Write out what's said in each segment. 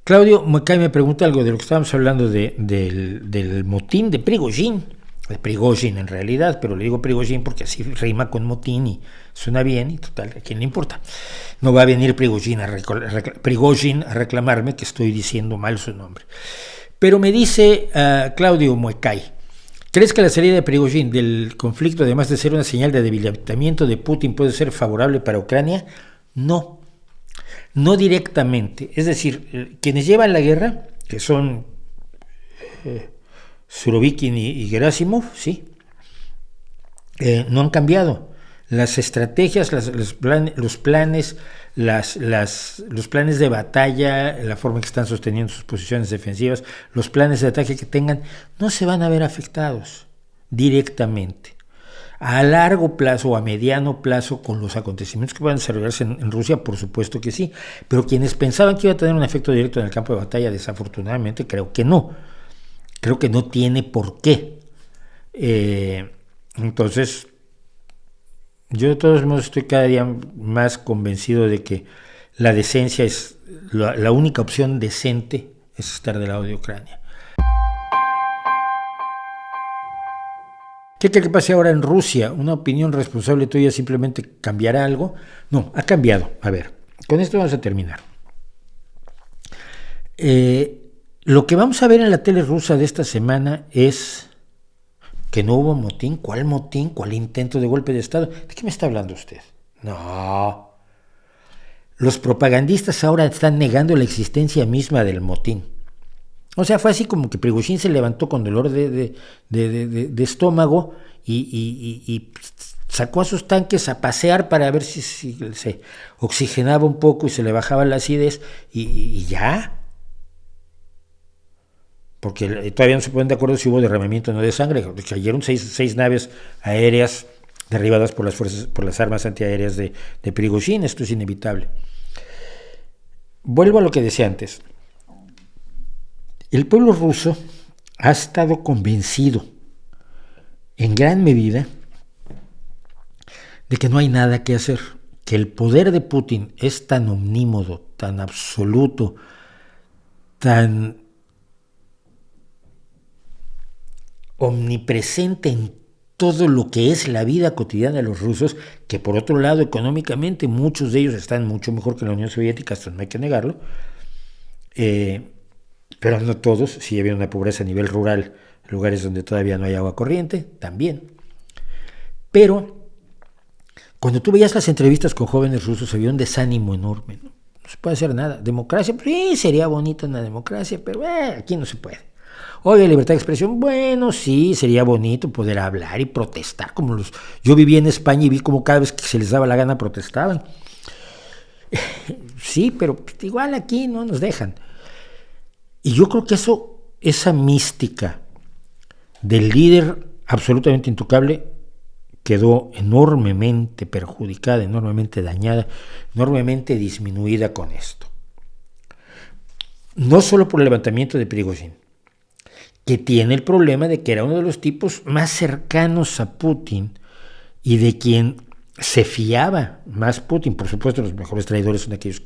Claudio Muecay me pregunta algo de lo que estábamos hablando del motín de Prigozhin. De Prigozhin en realidad, pero le digo Prigozhin porque así rima con motín y suena bien y total, ¿a quién le importa? No va a venir Prigozhin a reclamarme que estoy diciendo mal su nombre. Pero me dice Claudio Muecay, ¿crees que la salida de Prigozhin del conflicto, además de ser una señal de debilitamiento de Putin, puede ser favorable para Ucrania? No, no directamente. Es decir, quienes llevan la guerra, que son Surovikin y Gerasimov, ¿sí? No han cambiado. Las estrategias, los planes, los planes de batalla, la forma en que están sosteniendo sus posiciones defensivas, los planes de ataque que tengan, no se van a ver afectados directamente. A largo plazo o a mediano plazo, con los acontecimientos que puedan desarrollarse en Rusia, por supuesto que sí. Pero quienes pensaban que iba a tener un efecto directo en el campo de batalla, desafortunadamente, creo que no. Creo que no tiene por qué. Entonces, yo de todos modos estoy cada día más convencido de que la decencia es la única opción decente, es estar del lado de Ucrania. ¿Qué cree que pase ahora en Rusia? ¿Una opinión responsable tuya simplemente cambiará algo? No, ha cambiado. A ver, con esto vamos a terminar. Lo que vamos a ver en la tele rusa de esta semana es que no hubo motín. ¿Cuál motín? ¿Cuál intento de golpe de Estado? ¿De qué me está hablando usted? No. Los propagandistas ahora están negando la existencia misma del motín. O sea, fue así como que Prigozhin se levantó con dolor de estómago y sacó a sus tanques a pasear para ver si se oxigenaba un poco y se le bajaba la acidez y ya. Porque todavía no se ponen de acuerdo si hubo derramamiento o no de sangre. Cayeron seis naves aéreas derribadas por las armas antiaéreas de Prigozhin. Esto es inevitable. Vuelvo a lo que decía antes. El pueblo ruso ha estado convencido, en gran medida, de que no hay nada que hacer, que el poder de Putin es tan omnímodo, tan absoluto, tan omnipresente en todo lo que es la vida cotidiana de los rusos, que por otro lado económicamente muchos de ellos están mucho mejor que la Unión Soviética, esto no hay que negarlo, pero no todos, sí había una pobreza a nivel rural, lugares donde todavía no hay agua corriente, también. Pero cuando tú veías las entrevistas con jóvenes rusos había un desánimo enorme, no se puede hacer nada. Democracia, pues, sí, sería bonito una democracia, pero aquí no se puede. Oye, libertad de expresión, bueno, sí, sería bonito poder hablar y protestar, como yo viví en España y vi como cada vez que se les daba la gana protestaban. Sí, pero igual aquí no nos dejan. Y yo creo que esa mística del líder absolutamente intocable quedó enormemente perjudicada, enormemente dañada, enormemente disminuida con esto. No solo por el levantamiento de Prigozhin, que tiene el problema de que era uno de los tipos más cercanos a Putin y de quien se fiaba más Putin. Por supuesto, los mejores traidores son aquellos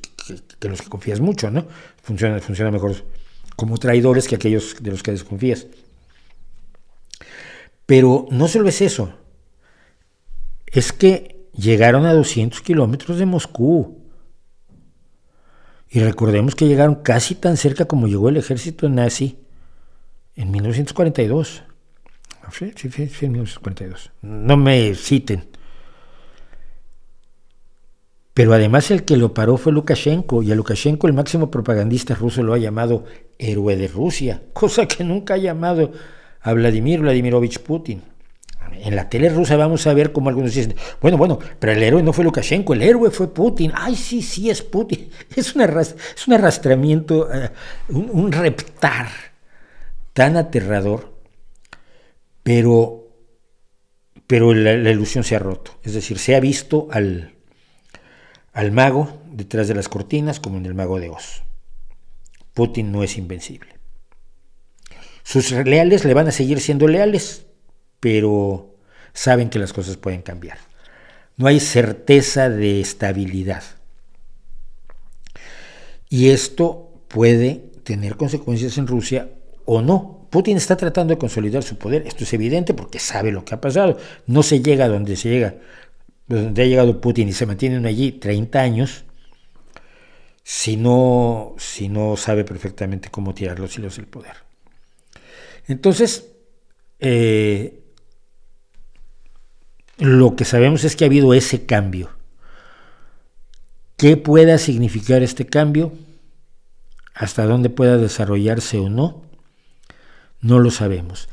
que los que confías mucho, ¿no? Funciona mejor como traidores que aquellos de los que desconfías. Pero no solo es eso, es que llegaron a 200 kilómetros de Moscú. Y recordemos que llegaron casi tan cerca como llegó el ejército nazi en 1942. Sí, en 1942. No me citen. Pero además el que lo paró fue Lukashenko, y a Lukashenko el máximo propagandista ruso lo ha llamado héroe de Rusia, cosa que nunca ha llamado a Vladimir Vladimirovich Putin. En la tele rusa vamos a ver cómo algunos dicen, bueno, pero el héroe no fue Lukashenko, el héroe fue Putin. Ay, sí, es Putin. Es un arrastramiento, un reptar tan aterrador, pero la ilusión se ha roto. Es decir, se ha visto al mago detrás de las cortinas como en el Mago de Oz. Putin no es invencible. Sus leales le van a seguir siendo leales, pero saben que las cosas pueden cambiar. No hay certeza de estabilidad. Y esto puede tener consecuencias en Rusia o no. Putin está tratando de consolidar su poder, esto es evidente porque sabe lo que ha pasado. No se llega a donde se llega, donde ha llegado Putin y se mantiene allí 30 años, si no sabe perfectamente cómo tirar los hilos del poder. Entonces, lo que sabemos es que ha habido ese cambio. ¿Qué pueda significar este cambio? ¿Hasta dónde pueda desarrollarse o no? No lo sabemos.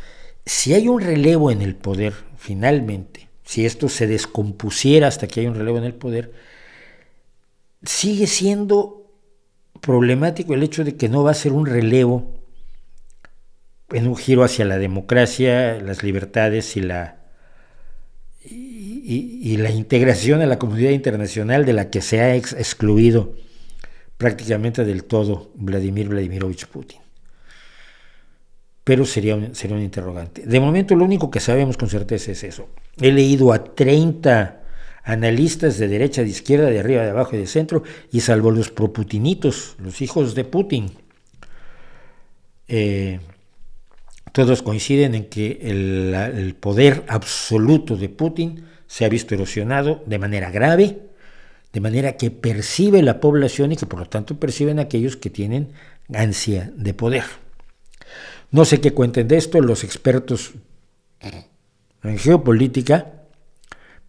Si hay un relevo en el poder, finalmente, si esto se descompusiera hasta que haya un relevo en el poder, sigue siendo problemático el hecho de que no va a ser un relevo en un giro hacia la democracia, las libertades y la integración a la comunidad internacional de la que se ha excluido prácticamente del todo Vladimir Vladimirovich Putin. Pero sería un interrogante. De momento lo único que sabemos con certeza es eso. He leído a 30 analistas de derecha, de izquierda, de arriba, de abajo y de centro, y salvo los proputinitos, los hijos de Putin, todos coinciden en que el poder absoluto de Putin se ha visto erosionado de manera grave, de manera que percibe la población y que por lo tanto perciben aquellos que tienen ansia de poder. No sé qué cuenten de esto los expertos en geopolítica,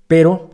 pero...